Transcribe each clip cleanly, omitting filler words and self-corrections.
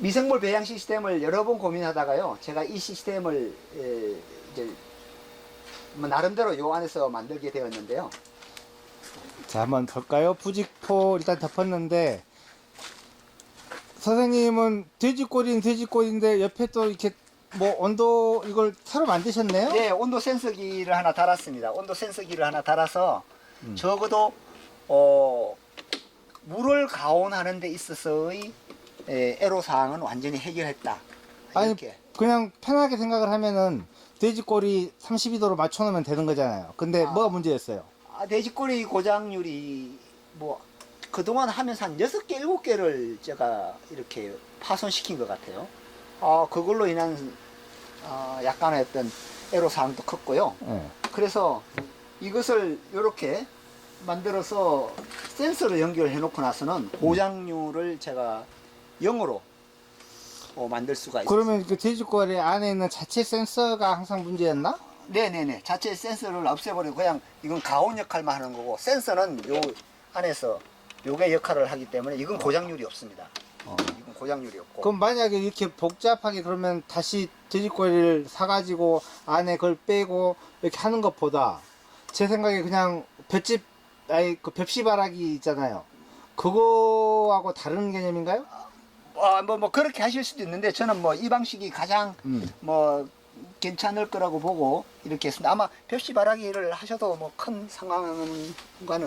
미생물 배양 시스템을 여러 번 고민하다가요, 제가 이 시스템을 이제 뭐 나름대로 요 안에서 만들게 되었는데요. 자, 한번 볼까요? 부직포 일단 덮었는데, 선생님은 돼지꼬리는 돼지꼬리인데 옆에 또 이렇게 뭐 온도 이걸 새로 만드셨네요? 네, 온도 센서기를 하나 달았습니다. 온도 센서기를 하나 달아서 적어도 물을 가온하는 데 있어서의 애로사항은 완전히 해결했다. 아니, 이렇게. 그냥 편하게 생각을 하면은 돼지꼬리 32도로 맞춰놓으면 되는 거잖아요. 근데 뭐가 문제였어요? 돼지꼬리 고장률이 뭐 그동안 하면서 한 6개, 7개를 제가 이렇게 파손시킨 것 같아요. 그걸로 인한 약간의 어떤 애로사항도 컸고요. 네. 그래서 이것을 이렇게 만들어서 센서를 연결해 놓고 나서는 고장률을 제가 0으로 만들 수가 있어요. 그러면 그 돼지꼬리 안에 있는 자체 센서가 항상 문제였나? 네네네. 자체 센서를 없애버리고 그냥 이건 가온 역할만 하는 거고, 센서는 요 안에서 요게 역할을 하기 때문에 이건 고장률이 없습니다. 이건 고장률이 없고. 그럼 만약에 이렇게 복잡하게 그러면 다시 돼지꼬리를 사가지고 안에 그걸 빼고 이렇게 하는 것보다 제 생각에 그냥 그 벽시바라기 있잖아요. 그거하고 다른 개념인가요? 뭐 그렇게 하실 수도 있는데 저는 뭐 이 방식이 가장 뭐 괜찮을 거라고 보고 이렇게 했습니다. 아마 벽시바라기를 하셔도 뭐 큰 상관은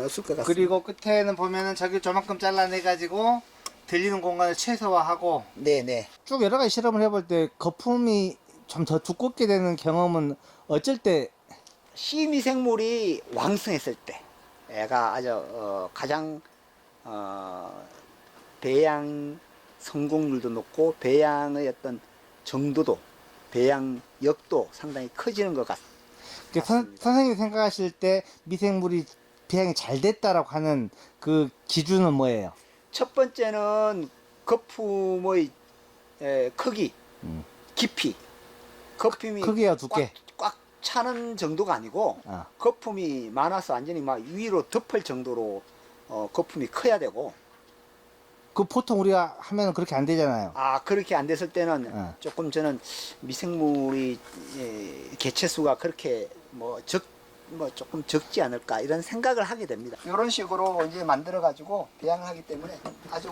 없을 것 같습니다. 그리고 끝에는 보면은 저기 저만큼 잘라내가지고 들리는 공간을 최소화하고 네네. 쭉 여러 가지 실험을 해볼 때 거품이 좀 더 두껍게 되는 경험은 어쩔 때 시미생물이 왕성했을 때 애가 아주 가장 배양 성공률도 높고 배양의 어떤 정도도 배양력도 상당히 커지는 것 같습니다. 선생님이 생각하실 때 미생물이 배양이 잘 됐다라고 하는 그 기준은 뭐예요? 첫 번째는 거품의 크기, 깊이. 거품이 크기와 두께. 꽉 차는 정도가 아니고 거품이 많아서 완전히 막 위로 덮을 정도로 거품이 커야 되고. 그 보통 우리가 하면 그렇게 안 되잖아요. 그렇게 안 됐을 때는 조금 저는 미생물이 개체수가 그렇게 조금 적지 않을까 이런 생각을 하게 됩니다. 이런 식으로 이제 만들어 가지고 배양을 하기 때문에 아주